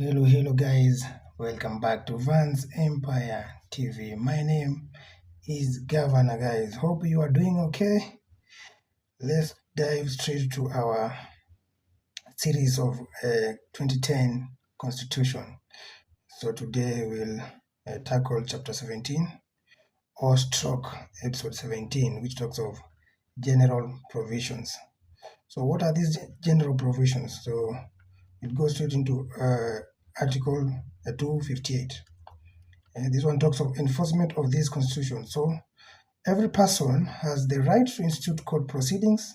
Hello guys, welcome back to Vans Empire TV. My name is Governor guys. Hope you are doing okay. Let's dive straight to our series of 2010 Constitution. So today we'll tackle chapter 17 or stroke episode 17, which talks of general provisions. So what are these general provisions? So it goes straight into Article 258. This one talks of enforcement of this constitution. So every person has the right to institute court proceedings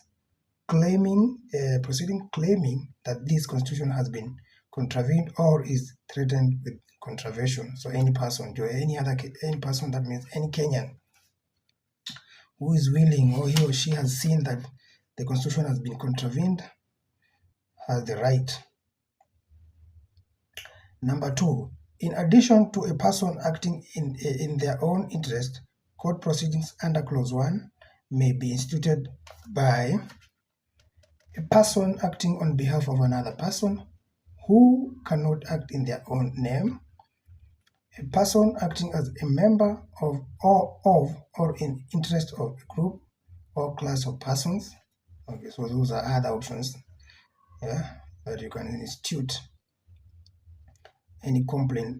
claiming that this constitution has been contravened or is threatened with contravention. So any person, any person, that means any Kenyan who is willing, or he or she has seen that the constitution has been contravened, has the right. Number 2, in addition to a person acting in their own interest, court proceedings under Clause 1 may be instituted by a person acting on behalf of another person who cannot act in their own name, a person acting as a member of or in interest of a group or class of persons. Okay, so those are other options that you can institute any complaint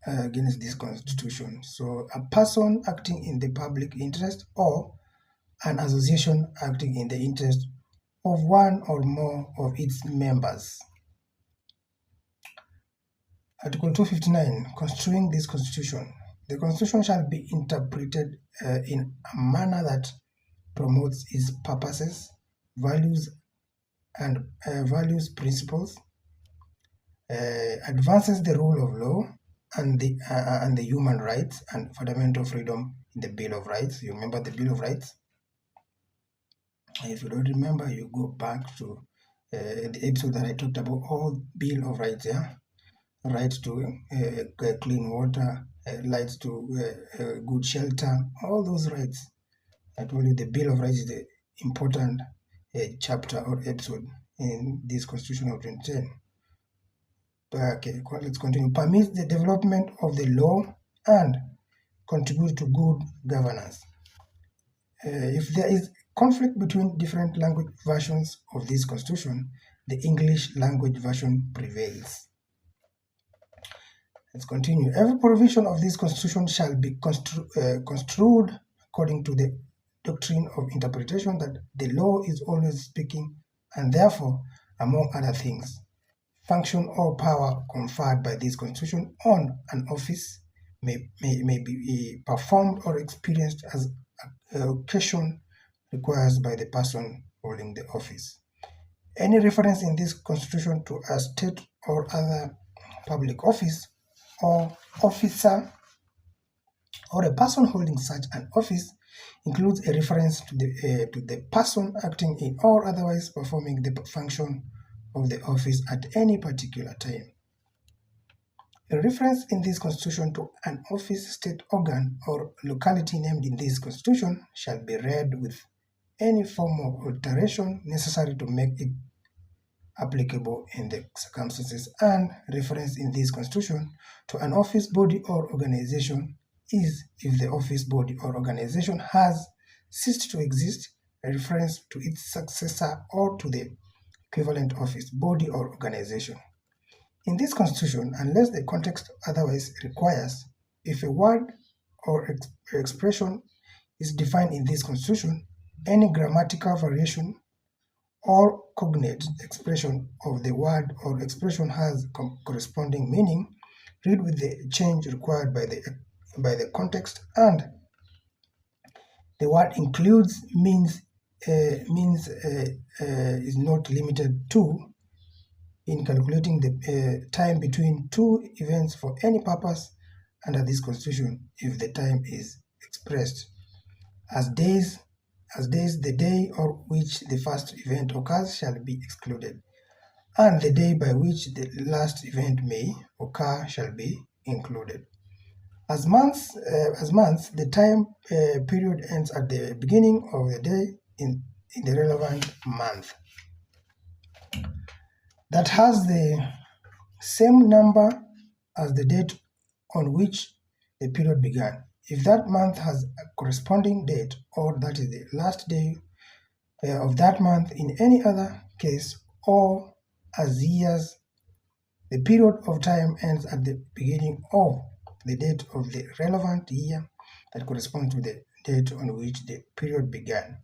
against this constitution. So a person acting in the public interest or an association acting in the interest of one or more of its members. Article 259, construing this constitution. The constitution shall be interpreted in a manner that promotes its purposes, values, and principles, advances the rule of law and the human rights and fundamental freedom in the Bill of Rights. You remember the Bill of Rights? If you don't remember, you go back to the episode that I talked about all Bill of Rights, rights to clean water, rights to good shelter, all those rights. I told you the Bill of Rights is the important chapter or episode in this Constitution of 2010. Okay, let's continue. Permits the development of the law and contribute to good governance. If there is conflict between different language versions of this constitution, the English language version prevails. Let's continue. Every provision of this constitution shall be construed according to the doctrine of interpretation that the law is always speaking, and therefore, among other things, function or power conferred by this constitution on an office may be performed or experienced as occasion requires by the person holding the office. Any reference in this constitution to a state or other public office or officer or a person holding such an office includes a reference to the person acting in or otherwise performing the function of the office at any particular time. A reference in this constitution to an office, state organ, or locality named in this constitution shall be read with any form of alteration necessary to make it applicable in the circumstances, and reference in this constitution to an office, body, or organization is if the office, body, or organization has ceased to exist, a reference to its successor or to the equivalent office, body, or organization. In this constitution, unless the context otherwise requires, if a word or expression is defined in this constitution, any grammatical variation or cognate expression of the word or expression has corresponding meaning, read with the change required by the context, and the word includes means is not limited to in calculating the time between two events for any purpose under this constitution if the time is expressed as days, the day on which the first event occurs shall be excluded, and the day by which the last event may occur shall be included. As months, the time period ends at the beginning of the day in the relevant month. That has the same number as the date on which the period began. If that month has a corresponding date, or that is the last day of that month in any other case, or as years, the period of time ends at the beginning of the date of the relevant year that corresponds to the date on which the period began.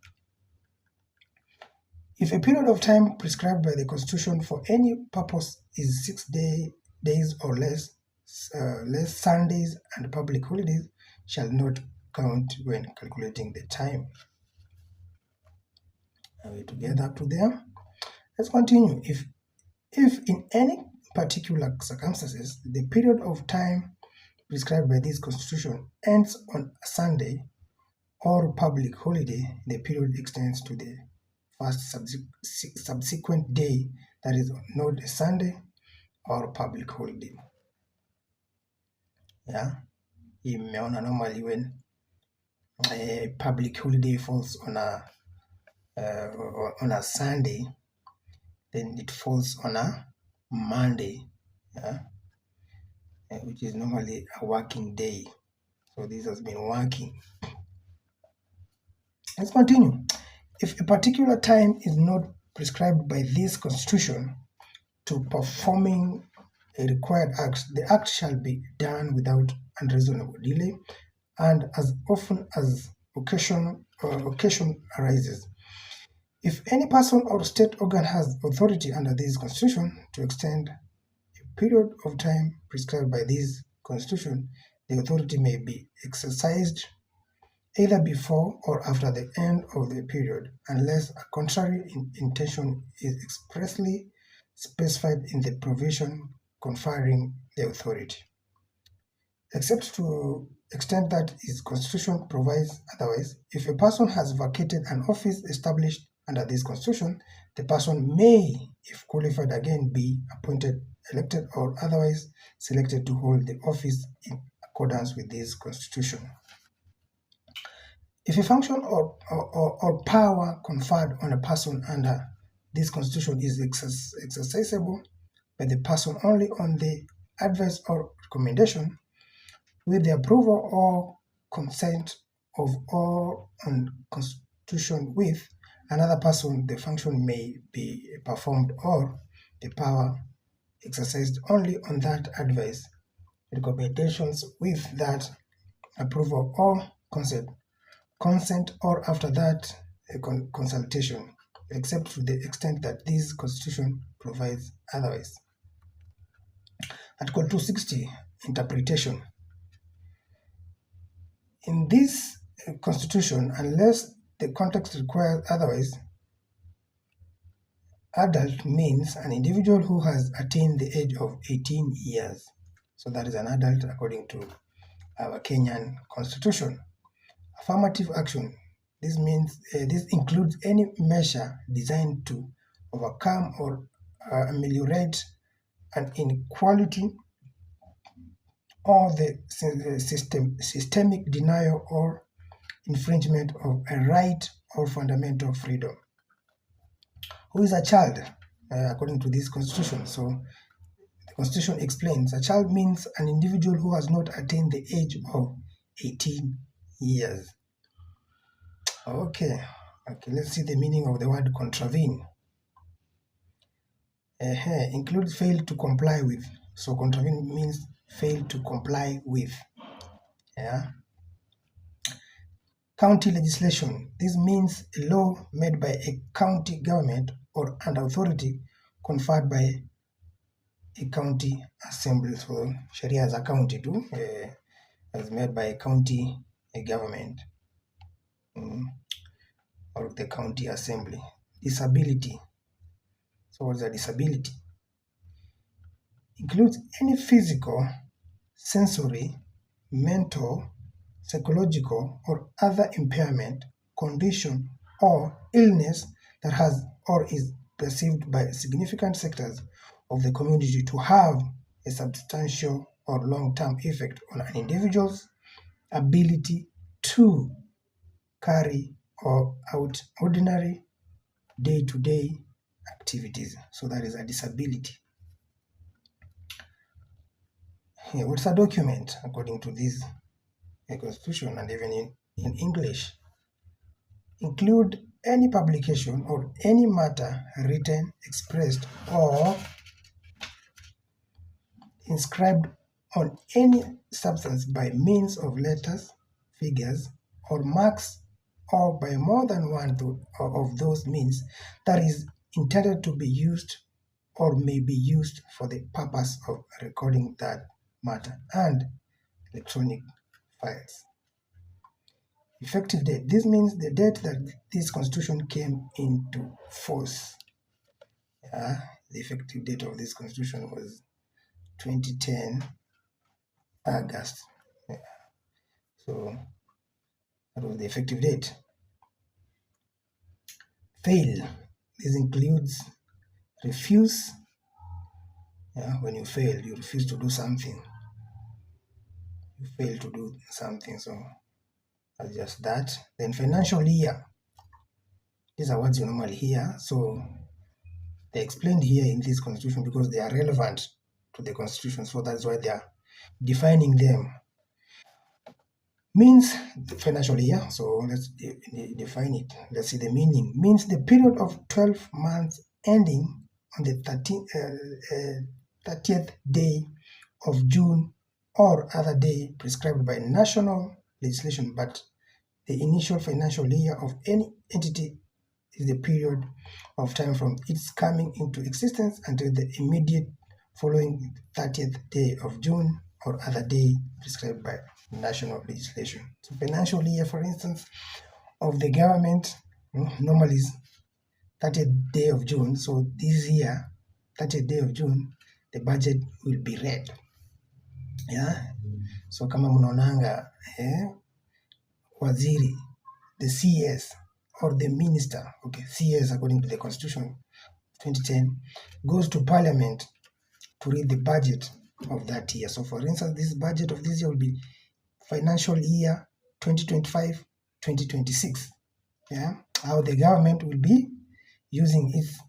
If a period of time prescribed by the Constitution for any purpose is 6 days or less, Sundays and public holidays shall not count when calculating the time. Are we together up to there? Let's continue. If in any particular circumstances the period of time prescribed by this Constitution ends on a Sunday or public holiday, the period extends to the first subsequent day that is not a Sunday or public holiday. Yeah, imeona normally when a public holiday falls on a Sunday, then it falls on a Monday, yeah, which is normally a working day. So this has been working. Let's continue. If a particular time is not prescribed by this Constitution to performing a required act, the act shall be done without unreasonable delay and as often as occasion arises. If any person or state organ has authority under this Constitution to extend a period of time prescribed by this Constitution, the authority may be exercised either before or after the end of the period, unless a contrary intention is expressly specified in the provision conferring the authority, except to extent that its Constitution provides otherwise. If a person has vacated an office established under this Constitution, the person may, if qualified again, be appointed, elected, or otherwise selected to hold the office in accordance with this Constitution. If a function or power conferred on a person under this Constitution is exercisable by the person only on the advice or recommendation, with the approval or consent of or on constitution with another person, the function may be performed, or the power exercised only on that advice, recommendations with that approval or consent, or after that consultation, except to the extent that this Constitution provides otherwise. Article 260, Interpretation. In this Constitution, unless the context requires otherwise, adult means an individual who has attained the age of 18 years. So that is an adult according to our Kenyan Constitution. Affirmative action. This means this includes any measure designed to overcome or ameliorate an inequality or the systemic denial or infringement of a right or fundamental freedom. Who is a child according to this Constitution? So the Constitution explains a child means an individual who has not attained the age of 18 years. Okay, let's see the meaning of the word contravene. Includes fail to comply with. So contravene means fail to comply with. Yeah. County legislation. This means a law made by a county government or an authority conferred by a county assembly. So sheria za county too, as made by a county government or the county assembly. Disability. So what's a disability? Includes any physical, sensory, mental, psychological, or other impairment, condition, or illness that has or is perceived by significant sectors of the community to have a substantial or long-term effect on an individual's ability to carry out ordinary day-to-day activities. So that is a disability. What's a document according to this constitution, and even in English? Include any publication or any matter written, expressed, or inscribed on any substance by means of letters, figures, or marks, or by more than one of those means that is intended to be used or may be used for the purpose of recording that matter, and electronic files. Effective date. This means the date that this constitution came into force. The effective date of this constitution was 2010 August. So that was the effective date. Fail. This includes refuse. When you fail, you refuse to do something. You fail to do something, so that's just that. Then financial year. These are words you normally hear, so they're explained here in this constitution because they are relevant to the constitution, so that's why they are defining them. Means the financial year, so let's define it. Let's see the meaning. Means the period of 12 months ending on the 30th day of June or other day prescribed by national legislation, but the initial financial year of any entity is the period of time from its coming into existence until the immediate following 30th day of June or other day prescribed by national legislation. So financial year, for instance, of the government normally is 30th day of June. So this year, 30th day of June, the budget will be read. So kama mnaonanga waziri, the CS or the minister, CS according to the constitution 2010, goes to parliament to read the budget of that year. So for instance, this budget of this year will be financial year 2025-2026. How the government will be using its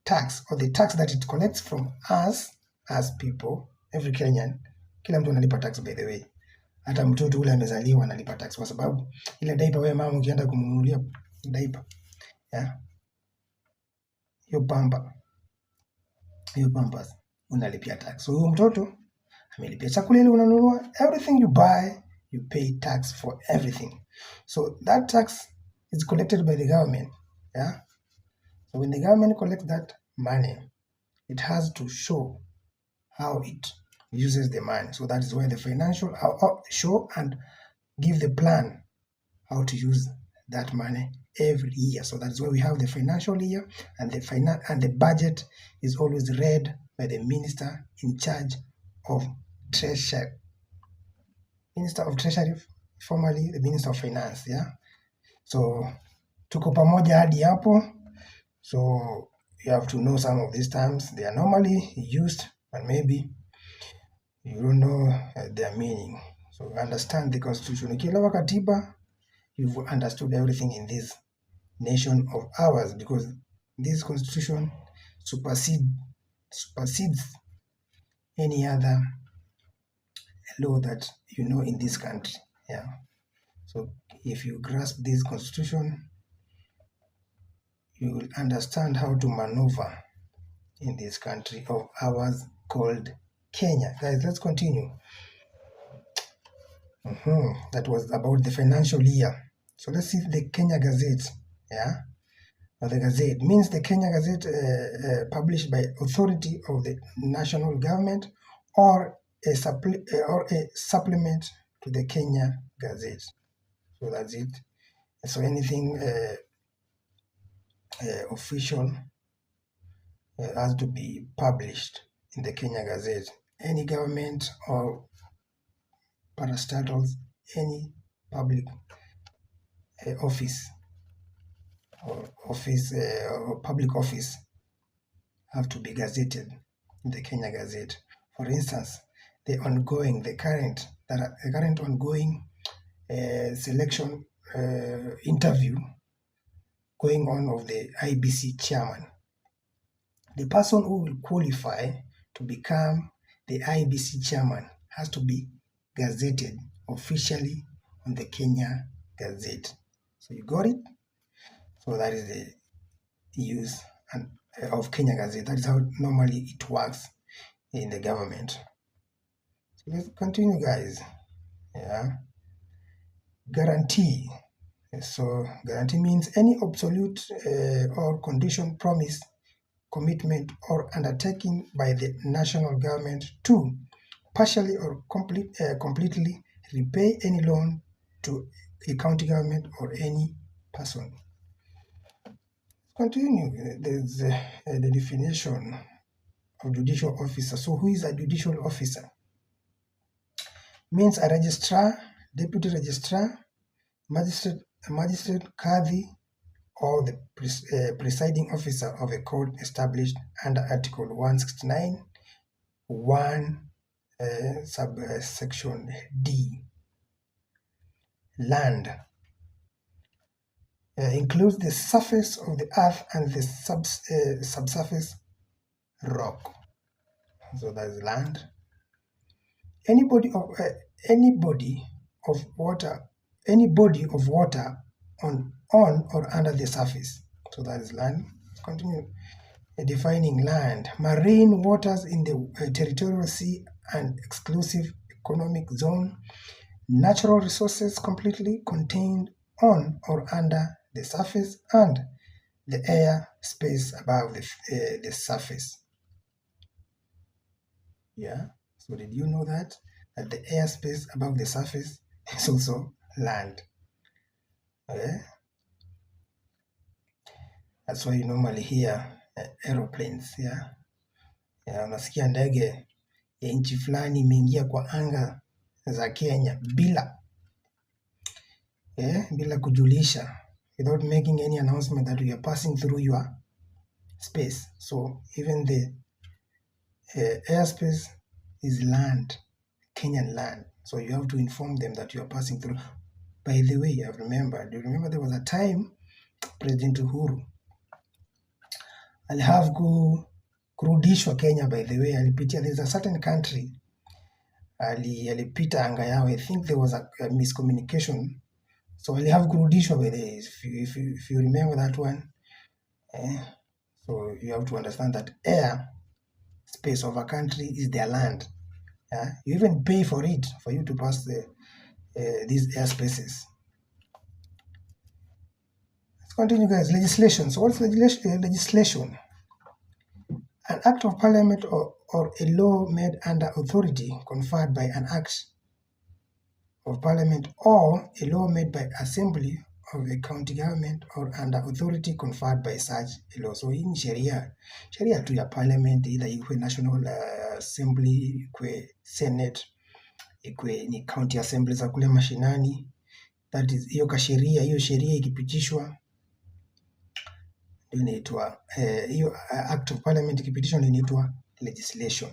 tax, or the tax that it collects from us as people. Every Kenyan, kila mtu analipa tax, by the way. Hata mtoto ule amezaliwa analipa tax, kwa sababu ile diaper wewe mama ukienda kumnunulia diaper, hiyo pampers unalipia tax. So huyo mtoto amelipia chakula ile unanunua, everything you buy you pay tax for everything. So that tax is collected by the government. So when the government collects that money, it has to show how it uses the money. So that is why the financial show and give the plan how to use that money every year. So that's why we have the financial year, and the budget is always read by the minister in charge of treasury. Minister of Treasury, formerly the Minister of Finance. So tuko pamoja hadi hapo. So you have to know some of these terms. They are normally used, but maybe you don't know their meaning. So understand the constitution. Ukielewa katiba, you've understood everything in this nation of ours, because this constitution supersedes any other law that you know in this country. So if you grasp this constitution, you will understand how to maneuver in this country of ours called Kenya. Guys, let's continue. That was about the financial year. So let's see the Kenya Gazette. Now the Gazette means the Kenya Gazette published by authority of the national government, or a supplement to the Kenya Gazette. So that's it. So anything official has to be published in the Kenya Gazette. Any government or parastatals, any public office or public office have to be gazetted in the Kenya Gazette. For instance, the current ongoing selection interview going on of the IEBC chairman. The person who will qualify to become the IEBC chairman has to be gazetted officially on the Kenya Gazette. So you got it? So that is the use of Kenya Gazette. That is how normally it works in the government. So let's continue, guys. Yeah. Guarantee. So guarantee means any absolute or condition, promise, commitment, or undertaking by the national government to partially or completely repay any loan to a county government or any person. Continue. There's the definition of judicial officer. So who is a judicial officer? Means a registrar, deputy registrar, magistrate, kadhi, or the presiding officer of a court established under Article 169, 1, subsection D. Land includes the surface of the earth and the subsurface rock. So that is land. Any body of water on or under the surface. So that is land. Let's continue defining land. Marine waters in the territorial sea and exclusive economic zone. Natural resources completely contained on or under the surface, and the air space above the surface. Yeah. So did you know that the air space above the surface is also land? Okay. That's why you normally hear aeroplanes. Yeah. Unasikia ndege ya nchi fulani imeingia kwa anga za Kenya bila kujulisha, without making any announcement that we are passing through your space. So even the airspace is land, Kenyan land. So you have to inform them that you are passing through. By the way, do you remember there was a time President Uhuru alihave kurudishwa Kenya. By the way, alipitia, there's a certain country alipita anga yao. I think there was a miscommunication, so alihave kurudishwa. By the way, if you remember that one, so you have to understand that air space of a country is their land. You even pay for it, for you to pass these air spaces. Let's continue, guys. Legislation. So what's legislation? An act of parliament or a law made under authority conferred by an act of parliament, or a law made by assembly of a county government or under authority conferred by such a law. So hii ni sheria tu ya parliament, either ikwe national assembly, ikwe senate, ikwe ni county assembly za kule mashinani. That is hiyo sheria ikipitishwa inaitwa hiyo act of parliament ikipitishwa inaitwa legislation.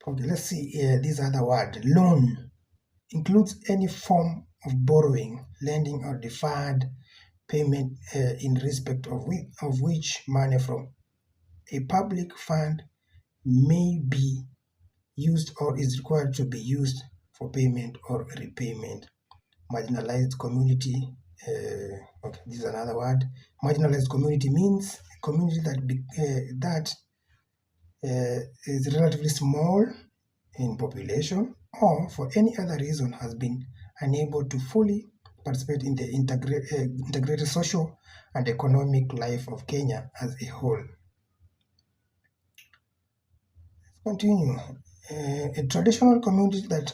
Okay, let's see this other word. Loan includes any form of borrowing, lending, or deferred payment in respect of which money from a public fund may be used or is required to be used for payment or repayment. Marginalized community. Okay, this is another word. Marginalized community means a community that is relatively small in population, or for any other reason has been unable to fully participate in the integrated social and economic life of Kenya as a whole. Let's continue. A traditional community that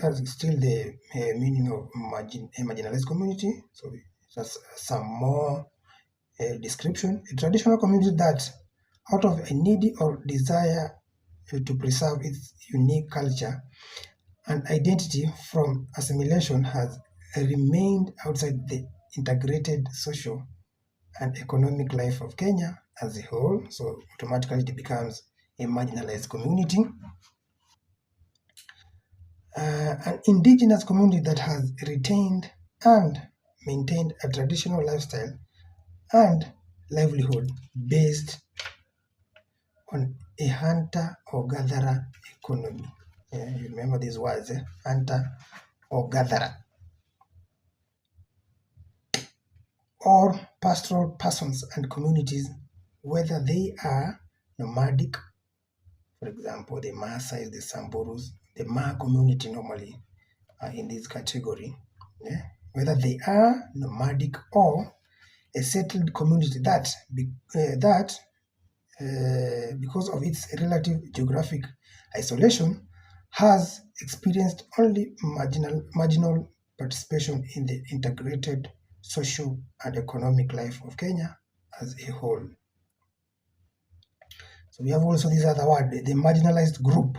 is still the meaning of marginalized community. So just some more description. A traditional community that, out of a need or desire to preserve its unique culture and identity from assimilation, has remained outside the integrated social and economic life of Kenya as a whole. So automatically it becomes a marginalized community. An indigenous community that has retained and maintained a traditional lifestyle and livelihood based on a hunter or gatherer economy. You remember these words, hunter or gatherer. Or pastoral persons and communities, whether they are nomadic, for example, the Maasai, the Samburus, the Ma community normally are in this category, whether they are nomadic or a settled community that because of its relative geographic isolation, has experienced only marginal participation in the integrated social and economic life of Kenya as a whole. So we have also this other word, the marginalized group.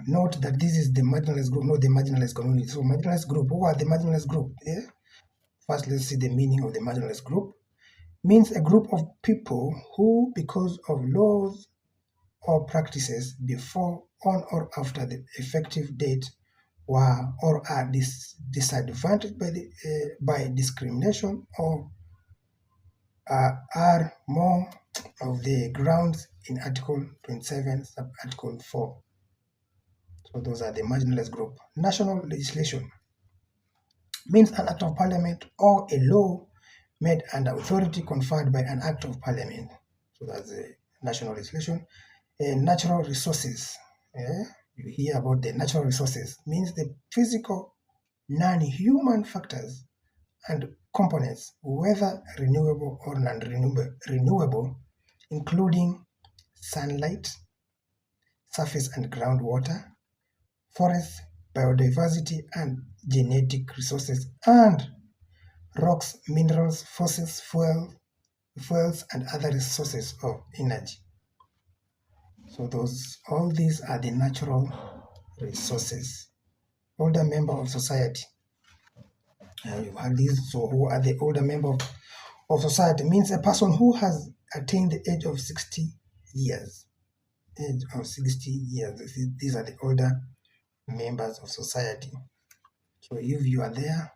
Note that this is the marginalized group, not the marginalized community. So marginalized group, who are the marginalized group? First, let's see the meaning of the marginalized group. Means a group of people who, because of laws or practices before, on, or after the effective date, were or are disadvantaged by discrimination, or are more of the grounds in Article 27, Sub-Article 4. So those are the marginalized group. National legislation means an act of parliament or a law made under authority conferred by an act of parliament. So that's the national legislation. Natural resources. You hear about the natural resources. Means the physical, non-human factors and components, whether renewable or non-renewable, including sunlight, surface and groundwater, forests, biodiversity and genetic resources, and rocks, minerals, fossils, fuels, and other resources of energy. So all these are the natural resources. Older member of society. You have these. So who are the older member of society? Means a person who has attained the age of 60 years. Age of 60 years. These are the older members of society. So if you are there,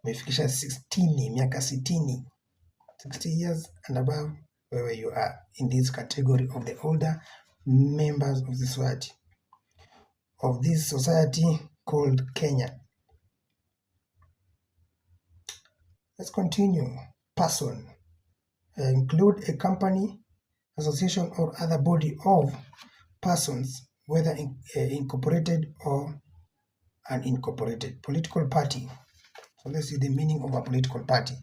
umefikisha 60, miaka 60, 60 years and above, where you are in this category of the older members of the society, of this society called Kenya. Let's continue. Person. Include a company, association, or other body of persons, whether incorporated or unincorporated. Political party. So let's see the meaning of a political party.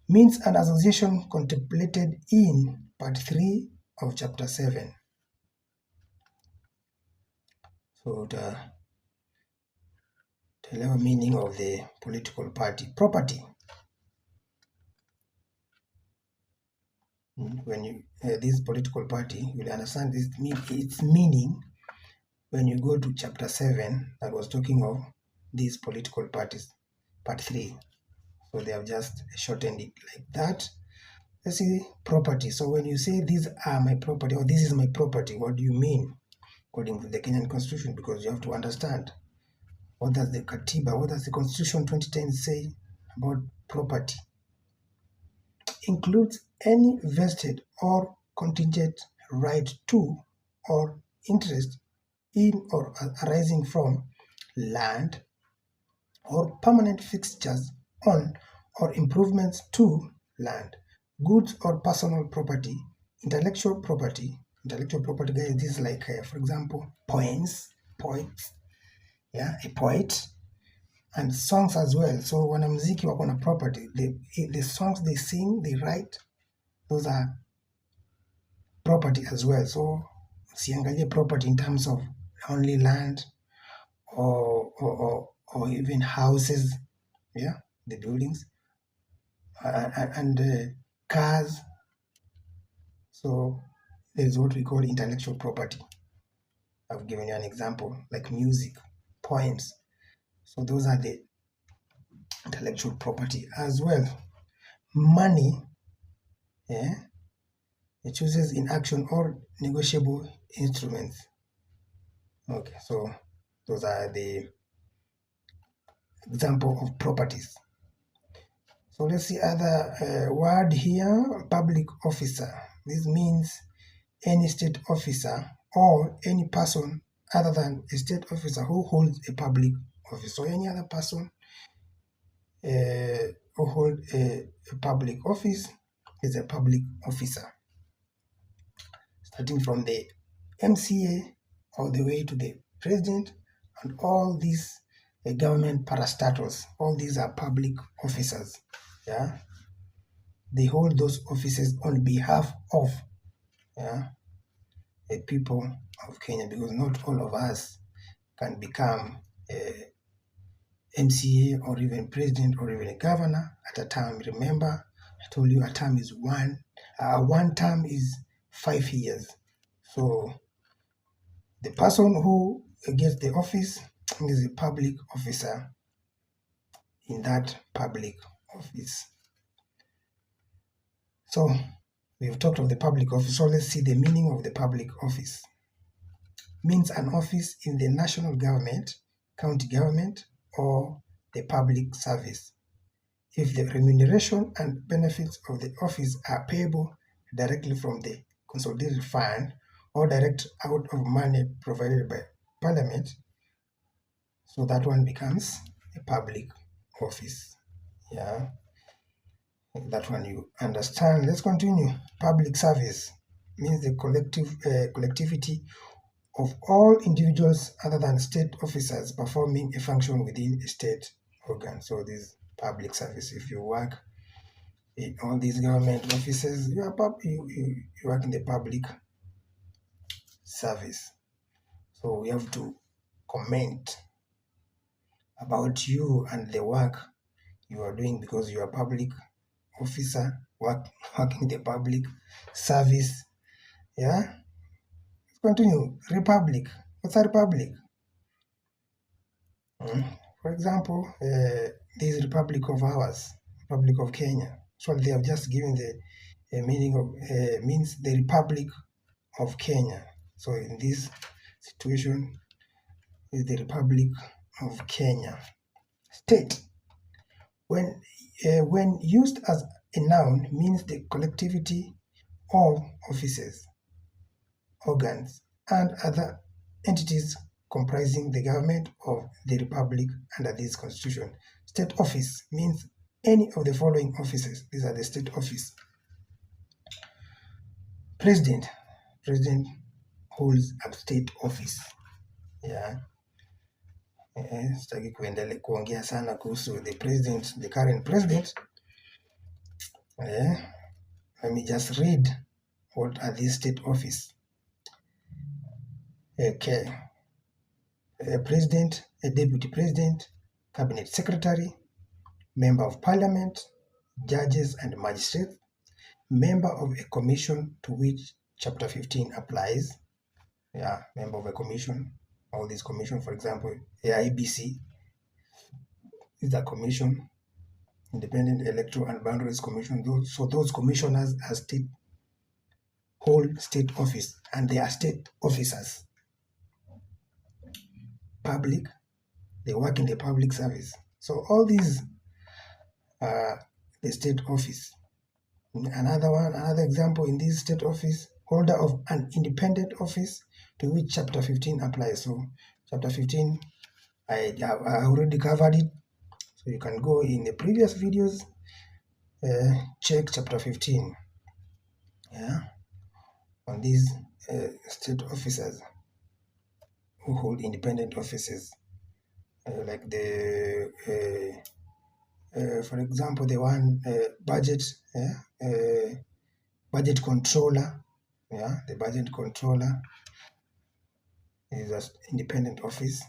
Means an association contemplated in Part 3 of Chapter 7. So the level meaning of the political party. Property. When you this political party, you'll understand its meaning when you go to Chapter 7 that was talking of these political parties, Part 3. So they have just shortened it like that. Let's see property. So when you say these are my property or this is my property, what do you mean according to the Kenyan Constitution? Because you have to understand what does the Katiba, what does the Constitution 2010 say about property. Includes any vested or contingent right to or interest in or arising from land or permanent fixtures on or improvements to land, goods or personal property, intellectual property. Intellectual property, guys, this is like, for example, poets, a poet, and songs as well. So wanamuziki wako na property, the songs they sing, they write, those are property as well. So usiangalie property in terms of only land or even houses, the buildings and cars. So there's what we call intellectual property. I've given you an example, like music, poems. So those are the intellectual property as well. Money, it chooses in action or negotiable instruments. Okay, so those are the example of properties. So let's see other word here, public officer. This means any state officer or any person other than a state officer who holds a public office. So any other person who holds a public office is a public officer, starting from the MCA all the way to the president and all these government parastatals. All these are public officers. Yeah, they hold those offices on behalf of the people of Kenya, because not all of us can become a MCA or even president or even a governor at a time. Remember, I told you a term is one term is 5 years. So the person who gets the office is a public officer in that public office. So we've talked of the public office. So let's see the meaning of the public office. Means an office in the national government, county government, or the public service. If the remuneration and benefits of the office are payable directly from the consolidated fund or direct out of money provided by Parliament, so that one becomes a public office. Yeah, that one you understand. Let's continue. Public service means the collectivity of all individuals other than state officers performing a function within a state organ. So this public service. If you work in all these government offices, you work in the public service. So we have to comment about you and the work you are doing, because you are a public officer working the public service. Yeah. Let's continue. Republic. What's a republic? For example, this Republic of ours, Republic of Kenya. So they have just given the meaning of means the Republic of Kenya. So in this situation, is the Republic of Kenya. State, when used as a noun, means the collectivity of offices, organs, and other entities comprising the government of the republic under this constitution. State office means any of the following offices. These are the state office. President holds a state office. Yeah. Sitaki kuongea sana kuhusu the president, the current president. Let me just read what are these state office. Okay. A president, a deputy president, cabinet secretary, member of parliament, judges and magistrates, member of a commission to which chapter 15 applies. Yeah, member of a commission. All these commission, for example, AIBC is a commission, Independent Electoral and Boundaries Commission. Those commissioners are hold state office, and they are state officers. Public, they work in the public service. So all these are the state office. Another example in this state office, holder of an independent office to which chapter 15 applies. So chapter 15, I already covered it. So you can go in the previous videos, check chapter 15. Yeah, on these state officers who hold independent offices, like the for example, the one budget controller. Yeah, the budget controller is an independent office.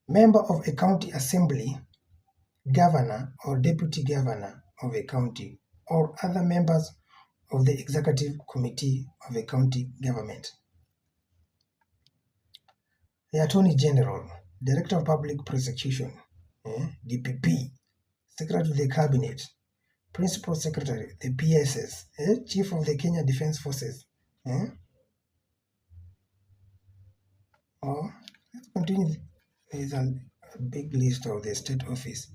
Member of a county assembly, governor or deputy governor of a county, or other members of the executive committee of a county government. The Attorney General, Director of Public Prosecution, DPP, Secretary of the Cabinet, Principal Secretary, the PSS, Chief of the Kenya Defence Forces. Let's continue. There is a big list of the state office.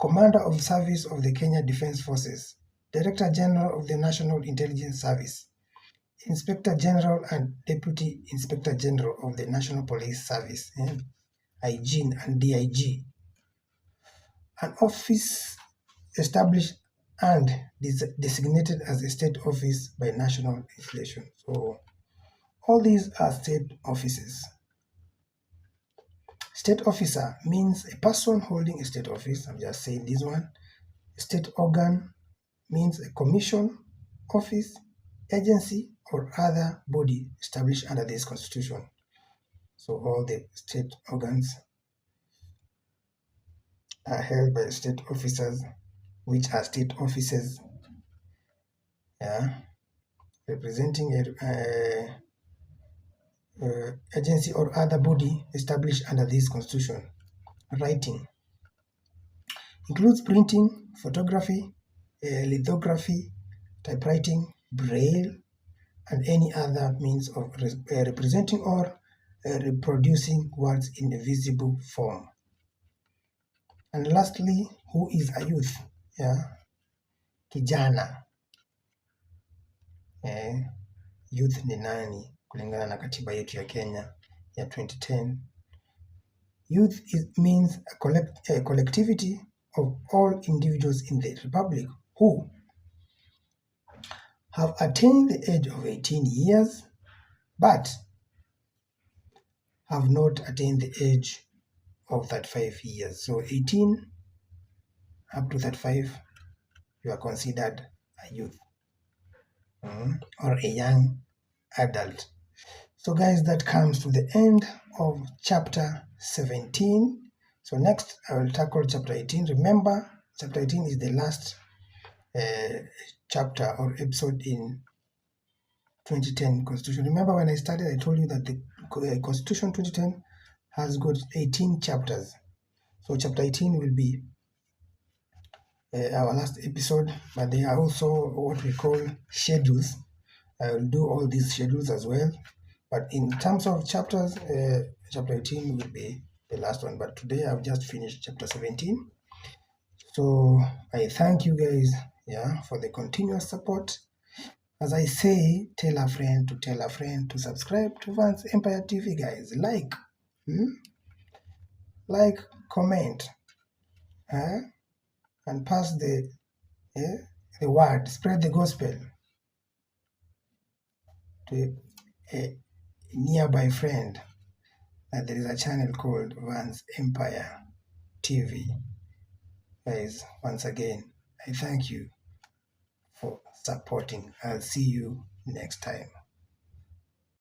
Commander of Service of the Kenya Defence Forces, Director General of the National Intelligence Service, Inspector General and Deputy Inspector General of the National Police Service, IG and DIG. An office established and designated as a state office by national legislation. So all these are state offices. State officer means a person holding a state office. I'm just saying this one. State organ means a commission, office, agency, or other body established under this constitution. So all the state organs are held by state officers, which are state offices, representing a agency or other body established under this constitution. Writing includes printing, photography, lithography, typewriting, braille, and any other means of representing or reproducing words in a visible form. And lastly, who is a youth? Kijana. Youth ni nani kulingana na katiba yetu ya Kenya ya 2010. Youth means a collectivity of all individuals in the republic who have attained the age of 18 years but have not attained the age of 35 years. So 18 up to 35, you are considered a youth or a young adult. So guys, that comes to the end of chapter 17. So next I will tackle chapter 18. Remember, chapter 18 is the last chapter or episode in 2010 Constitution. Remember when I started, I told you that the Constitution 2010 has got 18 chapters. So chapter 18 will be our last episode, but they are also what we call schedules. I will do all these schedules as well. But in terms of chapters, chapter 18 will be the last one. But today I've just finished chapter 17. So I thank you guys for the continuous support. As I say, tell a friend to subscribe to Vance Empire TV, guys. Like, comment, and pass the word, spread the gospel to a nearby friend that there is a channel called Vance Empire TV. Guys, once again, I thank you for supporting. I'll see you next time.